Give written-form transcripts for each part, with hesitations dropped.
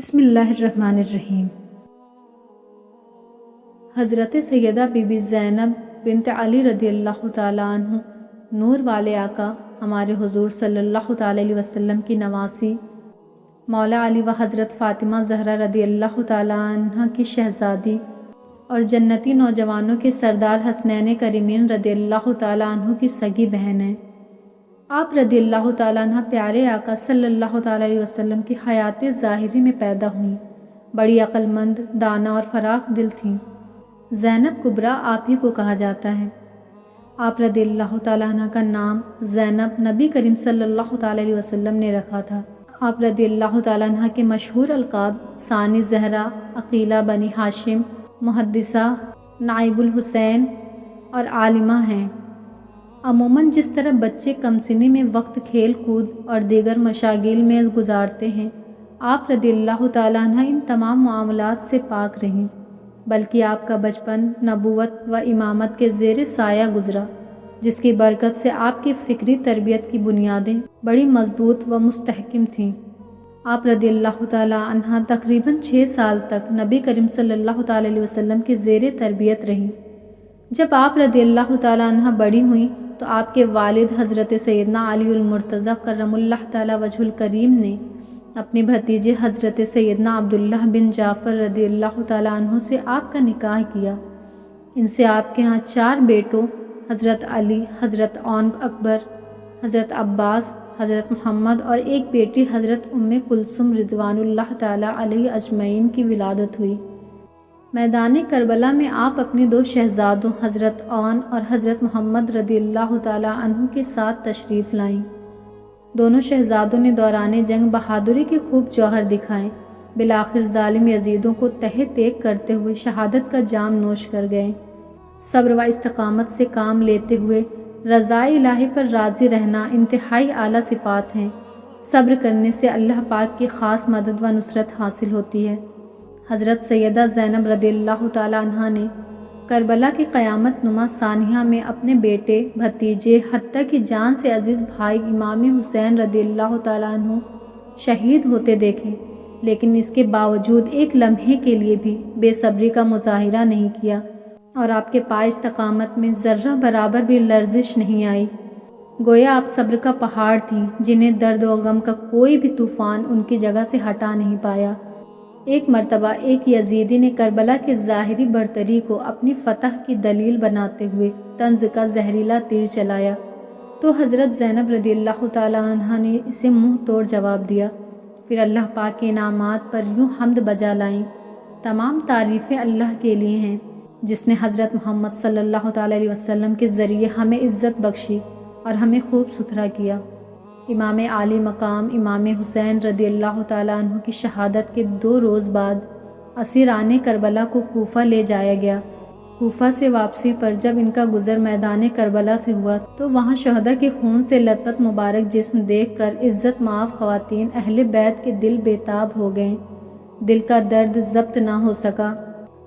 بسم اللہ الرحمن الرحیم۔ حضرت سیدہ بی بی زینب بنت علی رضی اللہ تعالیٰ عنہ نور والے آقا ہمارے حضور صلی اللہ تعالیٰ علیہ وسلم کی نواسی، مولا علی و حضرت فاطمہ زہرا رضی اللہ تعالیٰ عنہ کی شہزادی اور جنتی نوجوانوں کے سردار حسنین کریمین رضی اللہ تعالیٰ عنہ کی سگی بہن ہیں۔ آپ رضی اللہ تعالیٰ عنہ پیارے آقا صلی اللہ تعالیٰ علیہ وسلم کی حیات ظاہری میں پیدا ہوئیں۔ بڑی عقل مند، دانا اور فراخ دل تھیں۔ زینب کبریٰ آپ ہی کو کہا جاتا ہے۔ آپ رضی اللہ تعالیٰ عنہ کا نام زینب نبی کریم صلی اللہ تعالیٰ علیہ وسلم نے رکھا تھا۔ آپ رضی اللہ تعالیٰ عنہ کے مشہور القاب ثانی زہرا، عقیلہ بنی ہاشم، محدثہ، نائب الحسین اور عالمہ ہیں۔ عموماً جس طرح بچے کم سنی میں وقت کھیل کود اور دیگر مشاغل میں گزارتے ہیں، آپ رضی اللہ تعالیٰ عنہ ان تمام معاملات سے پاک رہیں، بلکہ آپ کا بچپن نبوت و امامت کے زیر سایہ گزرا، جس کی برکت سے آپ کی فکری تربیت کی بنیادیں بڑی مضبوط و مستحکم تھیں۔ آپ رضی اللہ تعالیٰ عنہ تقریباً 6 سال تک نبی کریم صلی اللہ تعالیٰ علیہ وسلم کی زیر تربیت رہیں۔ جب آپ رضی اللہ تعالیٰ عنہ بڑی ہوئیں تو آپ کے والد حضرت سیدنا علی المرتضیٰ کرم اللہ تعالیٰ وجہ الکریم نے اپنے بھتیجے حضرت سیدنا عبداللہ بن جعفر رضی اللہ تعالیٰ عنہ سے آپ کا نکاح کیا۔ ان سے آپ کے ہاں 4 بیٹوں حضرت علی، حضرت عون اکبر، حضرت عباس، حضرت محمد اور ایک بیٹی حضرت کلثوم رضوان اللہ تعالیٰ علیہ اجمعین کی ولادت ہوئی۔ میدان کربلا میں آپ اپنے 2 شہزادوں حضرت عون اور حضرت محمد رضی اللہ تعالیٰ عنہ کے ساتھ تشریف لائیں۔ دونوں شہزادوں نے دوران جنگ بہادری کے خوب جوہر دکھائے، بالآخر ظالم یزیدوں کو تہہ تیگ کرتے ہوئے شہادت کا جام نوش کر گئے۔ صبر و استقامت سے کام لیتے ہوئے رضا الہی پر راضی رہنا انتہائی اعلیٰ صفات ہیں۔ صبر کرنے سے اللہ پاک کی خاص مدد و نصرت حاصل ہوتی ہے۔ حضرت سیدہ زینب رضی اللہ تعالیٰ عنہ نے کربلا کی قیامت نما سانحہ میں اپنے بیٹے، بھتیجے، حتیٰ کہ جان سے عزیز بھائی امام حسین رضی اللہ تعالیٰ عنہ شہید ہوتے دیکھے، لیکن اس کے باوجود ایک لمحے کے لیے بھی بے صبری کا مظاہرہ نہیں کیا اور آپ کے پائے استقامت میں ذرہ برابر بھی لرزش نہیں آئی۔ گویا آپ صبر کا پہاڑ تھیں، جنہیں درد و غم کا کوئی بھی طوفان ان کی جگہ سے ہٹا نہیں پایا۔ ایک مرتبہ ایک یزیدی نے کربلا کی ظاہری برتری کو اپنی فتح کی دلیل بناتے ہوئے طنز کا زہریلا تیر چلایا تو حضرت زینب رضی اللہ تعالیٰ عنہ نے اسے منہ توڑ جواب دیا، پھر اللہ پاک کے انعامات پر یوں حمد بجا لائیں۔ تمام تعریفیں اللہ کے لیے ہیں، جس نے حضرت محمد صلی اللہ تعالیٰ علیہ وسلم کے ذریعے ہمیں عزت بخشی اور ہمیں خوب ستھرا کیا۔ امام عالی مقام امام حسین رضی اللہ تعالیٰ عنہ کی شہادت کے 2 روز بعد اسیران کربلا کو کوفہ لے جایا گیا۔ کوفہ سے واپسی پر جب ان کا گزر میدان کربلا سے ہوا تو وہاں شہداء کے خون سے لت پت مبارک جسم دیکھ کر عزت مآب خواتین اہل بیت کے دل بےتاب ہو گئے۔ دل کا درد ضبط نہ ہو سکا۔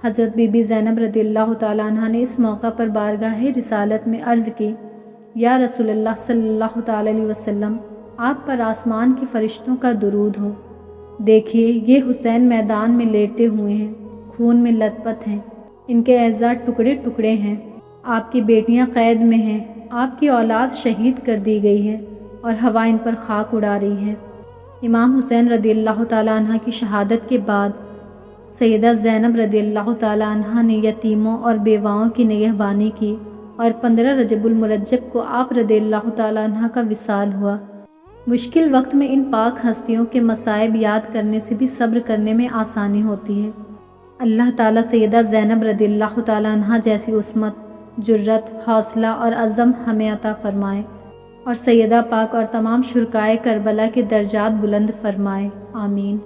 حضرت بی بی زینب رضی اللہ تعالیٰ عنہ نے اس موقع پر بارگاہ رسالت میں عرض کی، یا رسول اللہ صلی اللہ تعالیٰ علیہ وسلم، آپ پر آسمان کے فرشتوں کا درود ہو۔ دیکھیے، یہ حسین میدان میں لیٹے ہوئے ہیں، خون میں لت پت ہیں، ان کے اعضاء ٹکڑے ٹکڑے ہیں۔ آپ کی بیٹیاں قید میں ہیں، آپ کی اولاد شہید کر دی گئی ہے اور ہوا ان پر خاک اڑا رہی ہے۔ امام حسین رضی اللہ تعالیٰ عنہ کی شہادت کے بعد سیدہ زینب رضی اللہ تعالیٰ عنہ نے یتیموں اور بیواؤں کی نگہبانی کی اور 15 رجب المرجب کو آپ رضی اللہ تعالیٰ عنہ کا وصال ہوا۔ مشکل وقت میں ان پاک ہستیوں کے مصائب یاد کرنے سے بھی صبر کرنے میں آسانی ہوتی ہے۔ اللہ تعالیٰ سیدہ زینب رضی اللہ تعالیٰ عنہ جیسی عصمت، جرت، حوصلہ اور عزم ہمیں عطا فرمائے اور سیدہ پاک اور تمام شرکائے کربلا کے درجات بلند فرمائے، آمین۔